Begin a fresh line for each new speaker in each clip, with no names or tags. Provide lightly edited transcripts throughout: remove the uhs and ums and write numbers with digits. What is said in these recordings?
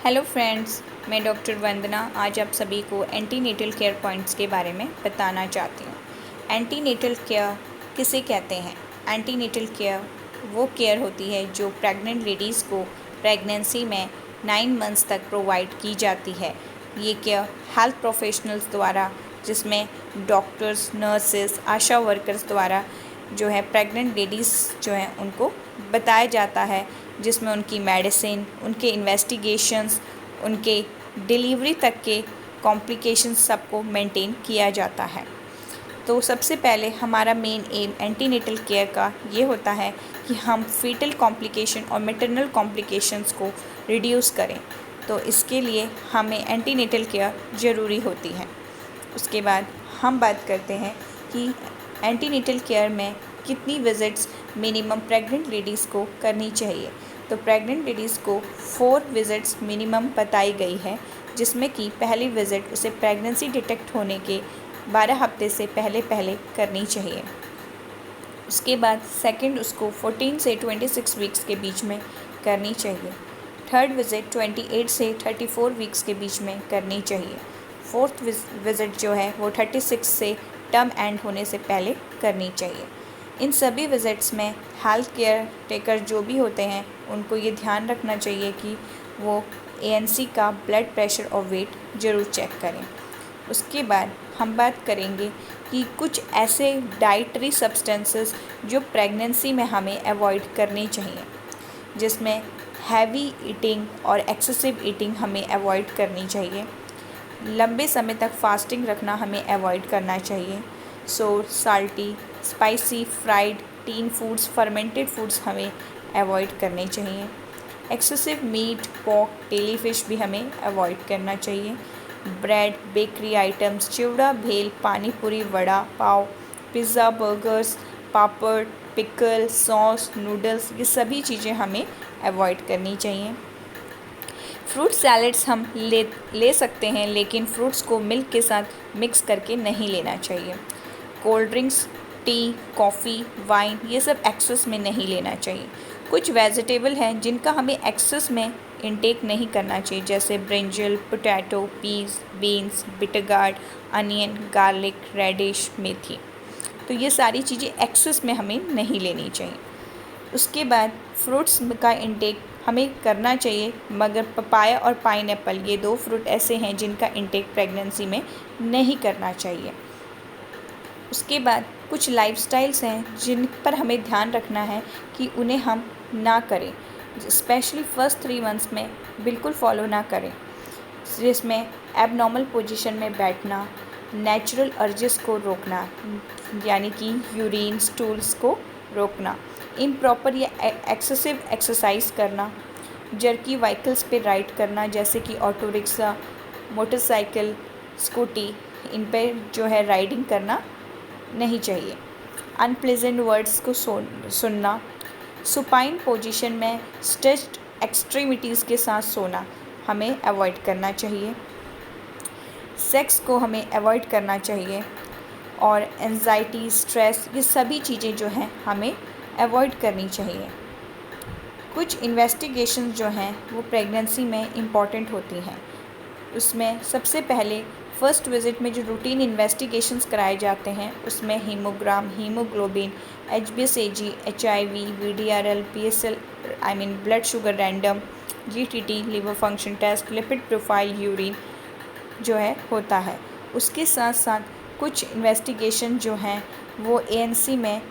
Hello friends, मैं doctor वंदना आज आप सभी को एंटीनेटल केयर पॉइंट्स के बारे में बताना चाहती हूँ। एंटीनेटल केयर किसे कहते हैं? एंटीनेटल केयर वो केयर होती है जो प्रेग्नेंट लेडीज़ को प्रेगनेंसी में 9 मंथ्स तक प्रोवाइड की जाती है। ये केयर हेल्थ प्रोफेशनल्स द्वारा, जिसमें डॉक्टर्स, नर्सेस, आशा वर्कर्स द्वारा जो है प्रेग्नेंट लेडीज़ जो हैं उनको बताया जाता है, जिसमें उनकी मेडिसिन, उनके इन्वेस्टिगेशंस, उनके डिलीवरी तक के कॉम्प्लिकेशंस सबको मेंटेन किया जाता है। तो सबसे पहले हमारा मेन एम एंटीनेटल केयर का ये होता है कि हम फीटल कॉम्प्लिकेशन और मैटरनल कॉम्प्लिकेशंस को रिड्यूस करें। तो इसके लिए हमें एंटीनेटल केयर ज़रूरी होती है। उसके बाद हम बात करते हैं कि एंटीनेटल केयर में कितनी विज़िट्स मिनिमम प्रेग्नेंट लेडीज़ को करनी चाहिए। तो प्रेग्नेंट लेडीज़ को 4 विज़िट्स मिनिमम बताई गई है, जिसमें कि पहली विज़िट उसे प्रेगनेंसी डिटेक्ट होने के 12 हफ्ते से पहले करनी चाहिए। उसके बाद सेकंड उसको 14 से 26 वीक्स के बीच में करनी चाहिए। थर्ड विज़िट 28 से 34 वीक्स के बीच में करनी चाहिए। फोर्थ विज़िट जो है वो 36 से टर्म एंड होने से पहले करनी चाहिए। इन सभी विज़िट्स में हेल्थ केयर टेकर जो भी होते हैं उनको ये ध्यान रखना चाहिए कि वो ANC का ब्लड प्रेशर और वेट ज़रूर चेक करें। उसके बाद हम बात करेंगे कि कुछ ऐसे डाइटरी सब्सटेंसेस जो प्रेगनेंसी में हमें अवॉइड करनी चाहिए, जिसमें हैवी ईटिंग और एक्सेसिव ईटिंग हमें अवॉइड करनी चाहिए। लंबे समय तक फास्टिंग रखना हमें अवॉइड करना चाहिए। Salty, spicy, fried, tin foods, fermented foods हमें अवॉइड करने चाहिए। Excessive meat, pork, daily fish भी हमें अवॉइड करना चाहिए। ब्रेड, बेकरी आइटम्स, चिवड़ा, भेल, पानी पूरी, वड़ा पाव, पिज़्ज़ा, बर्गर्स, पापड़, पिकल, सॉस, नूडल्स, ये सभी चीज़ें हमें अवॉइड करनी चाहिए। फ्रूट सैलेड्स हम ले सकते हैं, लेकिन फ्रूट्स को मिल्क के साथ मिक्स करके नहीं लेना चाहिए। Cold drinks, T, coffee, wine, ये सब एक्सेस में नहीं लेना चाहिए। कुछ वेजिटेबल हैं जिनका हमें एक्सेस में इंटेक नहीं करना चाहिए, जैसे brinjal, potato, peas, beans, bitter gourd, onion, garlic, radish, मेथी। तो ये सारी चीज़ें एक्सेस में हमें नहीं लेनी चाहिए। उसके बाद फ्रूट्स का इंटेक हमें करना चाहिए, मगर पपाया और पाइनएप्पल, ये 2 फ्रूट ऐसे हैं जिनका इंटेक प्रेगनेंसी में नहीं करना चाहिए। उसके बाद कुछ लाइफस्टाइल्स हैं जिन पर हमें ध्यान रखना है कि उन्हें हम ना करें, स्पेशली फर्स्ट 3 मंथ्स में बिल्कुल फॉलो ना करें, जिसमें एबनॉर्मल पोजीशन में बैठना, नेचुरल अर्जेस को रोकना, यानी कि यूरिन, स्टूल्स को रोकना, इम्प्रॉपर या एक्सेसिव एक्सरसाइज करना, जर्की व्हीकल्स पे राइड करना, जैसे कि ऑटो रिक्शा, मोटरसाइकिल, स्कूटी, इन पे जो है राइडिंग करना नहीं चाहिए। अनप्लेजेंट वर्ड्स को सुनना, सुपाइन पोजीशन में स्ट्रेच्ड एक्सट्रीमिटीज़ के साथ सोना हमें अवॉइड करना चाहिए। सेक्स को हमें अवॉइड करना चाहिए, और एंजाइटी, स्ट्रेस, ये सभी चीज़ें जो हैं हमें अवॉइड करनी चाहिए। कुछ इन्वेस्टिगेशन जो हैं वो प्रेगनेंसी में इम्पॉर्टेंट होती हैं। उसमें सबसे पहले फर्स्ट विज़िट में जो रूटीन इन्वेस्टिगेशंस कराए जाते हैं, उसमें haemogram, haemoglobin, HbAg, HIV, VDRL, PSL blood sugar random, GTT, liver function test, lipid profile, urine जो है होता है। उसके साथ साथ कुछ इन्वेस्टिगेशन जो हैं वो ANC में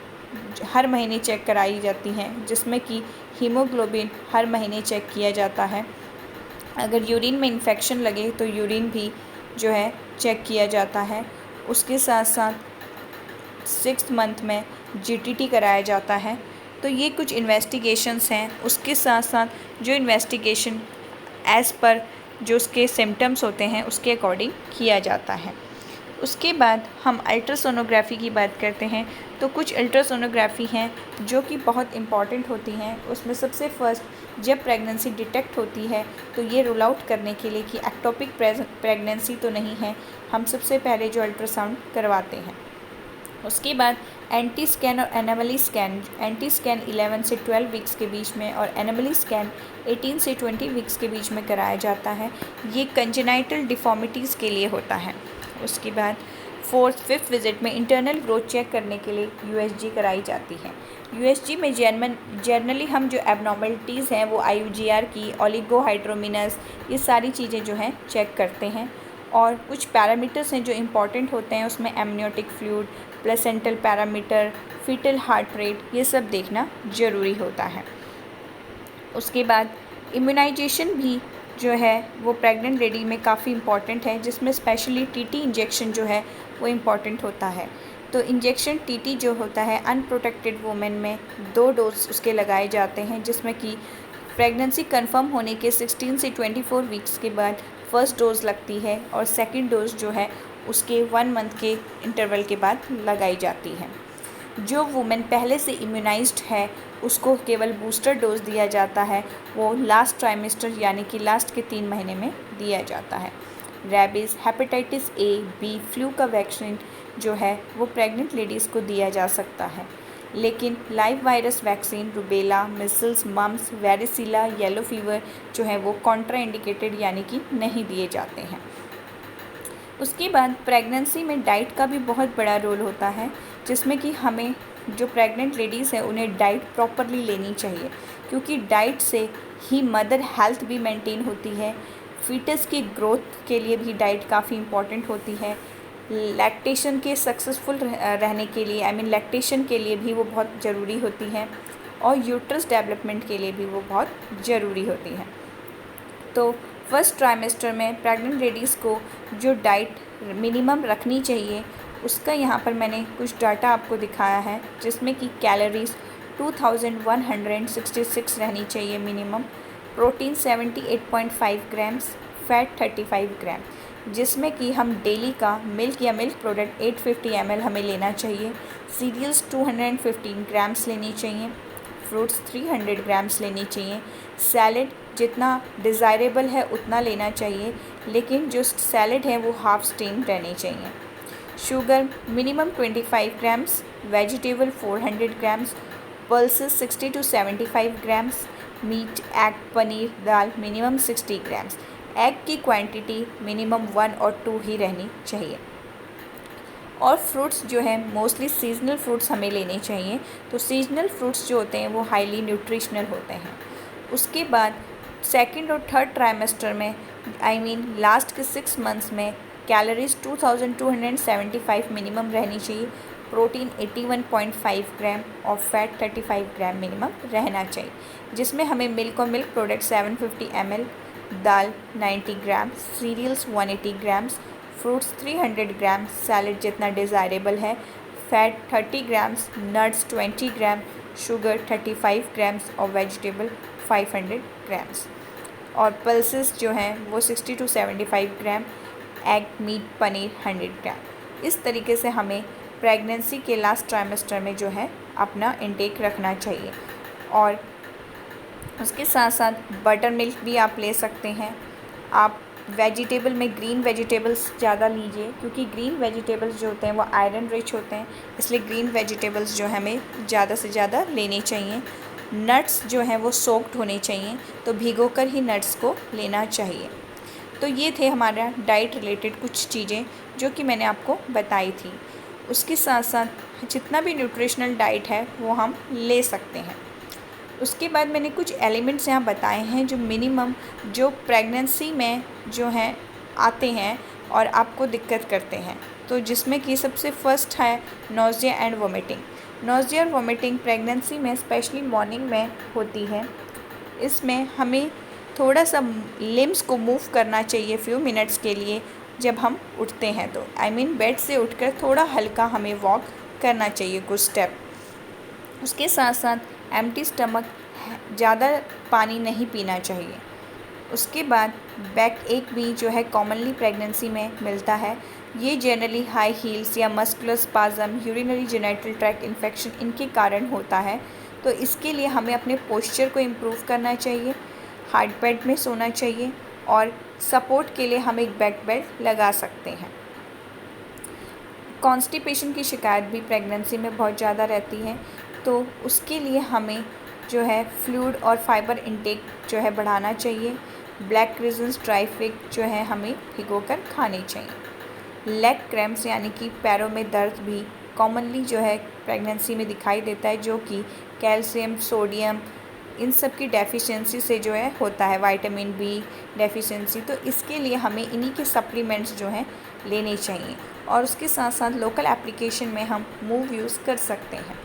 हर महीने चेक कराई जाती हैं, जिसमें कि हीमोग्लोबिन हर महीने चेक किया जाता है। अगर यूरिन में इन्फेक्शन लगे तो यूरिन भी जो है चेक किया जाता है। उसके साथ साथ 6th मंथ में GTT कराया जाता है। तो ये कुछ इन्वेस्टिगेशंस हैं। उसके साथ साथ जो इन्वेस्टिगेशन एज़ पर जो उसके सिम्टम्स होते हैं उसके अकॉर्डिंग किया जाता है। उसके बाद हम अल्ट्रासोनोग्राफ़ी की बात करते हैं। तो कुछ अल्ट्रासोनोग्राफ़ी हैं जो कि बहुत इम्पॉर्टेंट होती हैं। उसमें सबसे फर्स्ट, जब प्रेगनेंसी डिटेक्ट होती है तो ये रूल आउट करने के लिए कि एक्टोपिक प्रेगनेंसी तो नहीं है, हम सबसे पहले जो अल्ट्रासाउंड करवाते हैं। उसके बाद एंटी स्कैन और एनोमली स्कैन, एंटी स्कैन 11 से 12 वीक्स के बीच में और एनोमली स्कैन 18 से 20 वीक्स के बीच में कराया जाता है। ये कंजेनाइटल डिफॉर्मिटीज़ के लिए होता है। उसके बाद 4th 5th विजिट में इंटरनल ग्रोथ चेक करने के लिए यूएसजी कराई जाती है। यूएसजी में जनरली हम जो एबनॉर्मलिटीज़ हैं वो IUGR की, ओलिगोहाइड्रोमिनस, ये सारी चीज़ें जो हैं चेक करते हैं। और कुछ पैरामीटर्स हैं जो इम्पॉर्टेंट होते हैं, उसमें amniotic fluid, placental parameter, foetal heart rate, ये सब देखना ज़रूरी होता है। उसके बाद इम्यूनाइजेशन भी जो है वो प्रेग्नेंट लेडी में काफ़ी इम्पॉर्टेंट है, जिसमें स्पेशली टीटी इंजेक्शन जो है वो इम्पॉर्टेंट होता है। तो इंजेक्शन टीटी जो होता है अनप्रोटेक्टेड वुमेन में 2 डोज उसके लगाए जाते हैं, जिसमें कि प्रेगनेंसी कंफर्म होने के 16 से 24 वीक्स के बाद फर्स्ट डोज़ लगती है और सेकंड डोज़ जो है उसके 1 मंथ के इंटरवल के बाद लगाई जाती है। जो वुमेन पहले से इम्यूनाइज्ड है उसको केवल बूस्टर डोज दिया जाता है, वो लास्ट ट्राइमेस्टर यानी कि लास्ट के 3 महीने में दिया जाता है। Rabies, hepatitis A, B, flu का वैक्सीन जो है वो प्रेग्नेंट लेडीज़ को दिया जा सकता है, लेकिन live virus vaccine, rubella, measles, mumps, varicella, yellow fever जो है वो कॉन्ट्रा इंडिकेटेड यानी कि नहीं दिए जाते हैं। उसके बाद प्रेगनेंसी में डाइट का भी बहुत बड़ा रोल होता है, जिसमें कि हमें जो प्रेग्नेंट लेडीज़ हैं उन्हें डाइट प्रॉपरली लेनी चाहिए, क्योंकि डाइट से ही मदर हेल्थ भी मेंटेन होती है। फीटस की ग्रोथ के लिए भी डाइट काफ़ी इम्पॉर्टेंट होती है। लैक्टेशन के सक्सेसफुल रहने के लिए, आई मीन लैक्टेशन के लिए भी वो बहुत ज़रूरी होती है, और यूट्रस डेवलपमेंट के लिए भी वो बहुत ज़रूरी होती है। तो फर्स्ट ट्राइमेस्टर में प्रेग्नेंट लेडीज़ को जो डाइट मिनिमम रखनी चाहिए उसका यहाँ पर मैंने कुछ डाटा आपको दिखाया है, जिसमें कि कैलोरीज़ 2166 रहनी चाहिए मिनिमम, प्रोटीन 78.5 ग्राम्स, फैट 35 ग्राम, जिसमें कि हम डेली का मिल्क या मिल्क प्रोडक्ट 850 ml हमें लेना चाहिए। सीरियल्स 215 ग्राम्स लेनी चाहिए, फ्रूट्स 300 ग्राम्स लेनी चाहिए। सैलड जितना डिज़ायरेबल है उतना लेना चाहिए, लेकिन जो सैलड है वो हाफ स्टीम रहनी चाहिए। Sugar minimum 25 grams, vegetable 400 grams, pulses 60 to 75 grams, meat, egg, paneer, दाल मिनिमम 60 ग्राम्स। एग की क्वांटिटी मिनिमम 1 और 2 ही रहनी चाहिए। और फ्रूट्स जो है मोस्टली सीजनल फ्रूट्स हमें लेने चाहिए। तो सीजनल फ्रूट्स जो होते हैं वो हाईली न्यूट्रिशनल होते हैं। उसके बाद सेकंड और थर्ड ट्राइमेस्टर में, आई मीन लास्ट के 6 मंथ्स में, कैलोरीज 2275 मिनिमम रहनी चाहिए, प्रोटीन 81.5 ग्राम और फैट 35 ग्राम मिनिमम रहना चाहिए, जिसमें हमें मिल्क और मिल्क प्रोडक्ट 750 ml, दाल 90 gram, cereals 180 grams, fruits 300 grams, salad जितना डिज़ायरेबल है, fat 30 grams, nuts 20 gram, sugar 35 grams और वेजिटेबल 500 ग्राम्स। और पल्सेस जो हैं वो 60 to 75 gram, egg, meat, paneer 100 gram. इस तरीके से हमें प्रेगनेंसी के लास्ट ट्राइमेस्टर में जो है अपना इंटेक रखना चाहिए। और उसके साथ साथ बटर मिल्क भी आप ले सकते हैं। आप वेजिटेबल में ग्रीन वेजिटेबल्स ज़्यादा लीजिए, क्योंकि ग्रीन वेजिटेबल्स जो होते हैं वो आयरन रिच होते हैं, इसलिए ग्रीन वेजिटेबल्स जो है हमें ज़्यादा से ज़्यादा लेने चाहिए। नट्स जो हैं वो सोक्ड होने चाहिए, तो भिगोकर ही नट्स को लेना चाहिए। तो ये थे हमारा डाइट रिलेटेड कुछ चीज़ें जो कि मैंने आपको बताई थी। उसके साथ साथ जितना भी न्यूट्रिशनल डाइट है वो हम ले सकते हैं। उसके बाद मैंने कुछ एलिमेंट्स यहाँ बताए हैं जो मिनिमम जो प्रेगनेंसी में जो हैं आते हैं और आपको दिक्कत करते हैं। तो जिसमें कि सबसे फर्स्ट है नोज़िया एंड वोमिटिंग। नोज़िया और वोमिटिंग प्रेगनेंसी में स्पेशली मॉर्निंग में होती है। इसमें हमें थोड़ा सा लिम्स को मूव करना चाहिए फ्यू मिनट्स के लिए जब हम उठते हैं, तो आई मीन बेड से उठकर थोड़ा हल्का हमें वॉक करना चाहिए कुछ स्टेप। उसके साथ साथ एम्प्टी स्टमक ज़्यादा पानी नहीं पीना चाहिए। उसके बाद बैक एक भी जो है कॉमनली प्रेगनेंसी में मिलता है। ये जनरली हाई हील्स या muscular spasm, urinary genital tract infection इनके कारण होता है। तो इसके लिए हमें अपने पोस्चर को इम्प्रूव करना चाहिए, हार्ड बेड में सोना चाहिए, और सपोर्ट के लिए हम एक बैक बेड लगा सकते हैं। कॉन्स्टिपेशन की शिकायत भी प्रेगनेंसी में बहुत ज़्यादा रहती है, तो उसके लिए हमें जो है फ्लूइड और फाइबर इंटेक जो है बढ़ाना चाहिए। ब्लैक रेजिन्स ड्राई फिग जो है हमें भिगोकर खाने चाहिए। लेग क्रैम्प्स यानी कि पैरों में दर्द भी कॉमनली जो है प्रेगनेंसी में दिखाई देता है, जो कि कैल्शियम, सोडियम इन सब की डेफिशिएंसी से जो है होता है, विटामिन बी डेफिशिएंसी। तो इसके लिए हमें इन्हीं के सप्लीमेंट्स जो हैं लेने चाहिए। और उसके साथ साथ लोकल एप्लीकेशन में हम मूव यूज़ कर सकते हैं।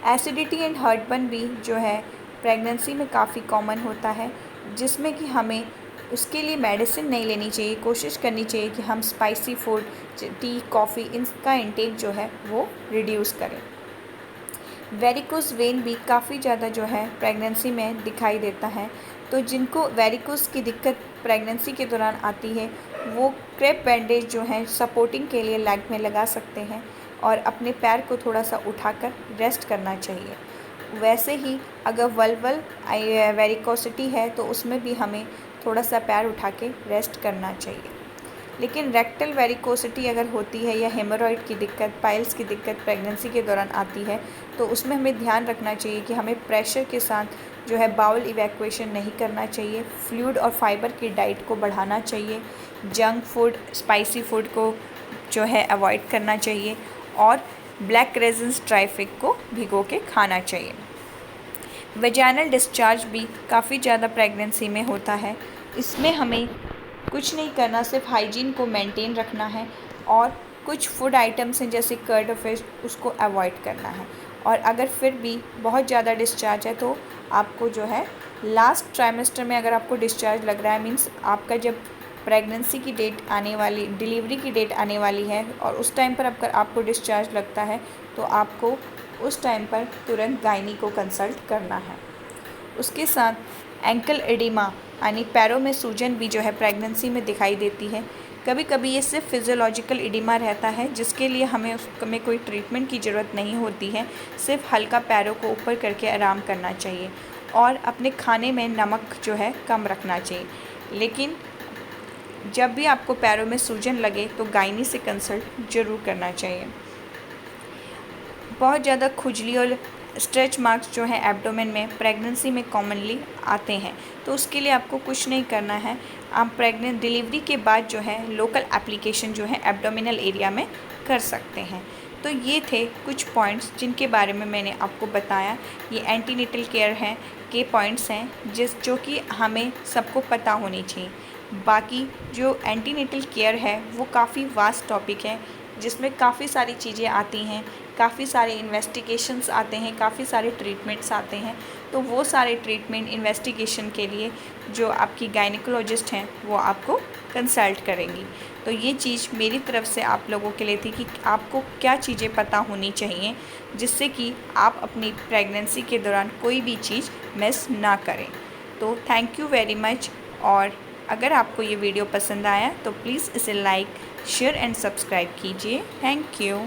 एसिडिटी एंड हार्टबर्न भी जो है प्रेगनेंसी में काफ़ी कॉमन होता है, जिसमें कि हमें उसके लिए मेडिसिन नहीं लेनी चाहिए। कोशिश करनी चाहिए कि हम स्पाइसी फूड, टी, कॉफ़ी इनका इंटेक जो है वो रिड्यूस करें। वेरिकोस वेन भी काफ़ी ज़्यादा जो है प्रेगनेंसी में दिखाई देता है, तो जिनको वेरिकोस की दिक्कत प्रेगनेंसी के दौरान आती है वो क्रेप बैंडेज जो है सपोर्टिंग के लिए लेग में लगा सकते हैं और अपने पैर को थोड़ा सा उठाकर रेस्ट करना चाहिए। वैसे ही अगर वल्वल वेरिकोसिटी है तो उसमें भी हमें थोड़ा सा पैर उठा के रेस्ट करना चाहिए। लेकिन रेक्टल वेरिकोसिटी अगर होती है या हेमोरॉइड की दिक्कत, पाइल्स की दिक्कत प्रेगनेंसी के दौरान आती है, तो उसमें हमें ध्यान रखना चाहिए कि हमें प्रेशर के साथ जो है बाउल इवैक्यूएशन नहीं करना चाहिए। फ्लूइड और फाइबर की डाइट को बढ़ाना चाहिए। जंक फूड, स्पाइसी फूड को जो है अवॉइड करना चाहिए और ब्लैक रेजिन्स ड्राई फिग को भिगो के खाना चाहिए। वेजाइनल डिस्चार्ज भी काफ़ी ज़्यादा प्रेगनेंसी में होता है। इसमें हमें कुछ नहीं करना, सिर्फ हाइजीन को मेंटेन रखना है और कुछ फूड आइटम्स हैं जैसे कर्ड और फिश, उसको अवॉइड करना है। और अगर फिर भी बहुत ज़्यादा डिस्चार्ज है तो आपको जो है लास्ट ट्राइमेस्टर में अगर आपको डिस्चार्ज लग रहा है, मीन्स आपका जब प्रेगनेंसी की डेट आने वाली, डिलीवरी की डेट आने वाली है और उस टाइम पर आपको डिस्चार्ज लगता है, तो आपको उस टाइम पर तुरंत गायनी को कंसल्ट करना है। उसके साथ एंकल एडिमा यानी पैरों में सूजन भी जो है प्रेगनेंसी में दिखाई देती है। कभी कभी ये सिर्फ फिजियोलॉजिकल एडिमा रहता है, जिसके लिए हमें उसमें कोई ट्रीटमेंट की ज़रूरत नहीं होती है। सिर्फ हल्का पैरों को ऊपर करके आराम करना चाहिए और अपने खाने में नमक जो है कम रखना चाहिए। लेकिन जब भी आपको पैरों में सूजन लगे तो गायनी से कंसल्ट ज़रूर करना चाहिए। बहुत ज़्यादा खुजली और स्ट्रेच मार्क्स जो है एब्डोमेन में प्रेगनेंसी में कॉमनली आते हैं, तो उसके लिए आपको कुछ नहीं करना है। आप डिलीवरी के बाद जो है लोकल एप्लीकेशन जो है एब्डोमिनल एरिया में कर सकते हैं। तो ये थे कुछ पॉइंट्स जिनके बारे में मैंने आपको बताया। ये एंटीनेटल केयर है के पॉइंट्स हैं जो कि हमें सबको पता होनी चाहिए। बाकी जो एंटीनेटल केयर है वो काफ़ी वास्ट टॉपिक है, जिसमें काफ़ी सारी चीज़ें आती हैं, काफ़ी सारे इन्वेस्टिगेशंस आते हैं, काफ़ी सारे ट्रीटमेंट्स आते हैं। तो वो सारे ट्रीटमेंट इन्वेस्टिगेशन के लिए जो आपकी गायनिकोलॉजिस्ट हैं वो आपको कंसल्ट करेंगी। तो ये चीज़ मेरी तरफ से आप लोगों के लिए थी कि आपको क्या चीज़ें पता होनी चाहिए, जिससे कि आप अपनी प्रेगनेंसी के दौरान कोई भी चीज़ मिस ना करें। तो थैंक यू वेरी मच। और अगर आपको ये वीडियो पसंद आया तो प्लीज़ इसे लाइक, शेयर एंड सब्सक्राइब कीजिए। Thank you.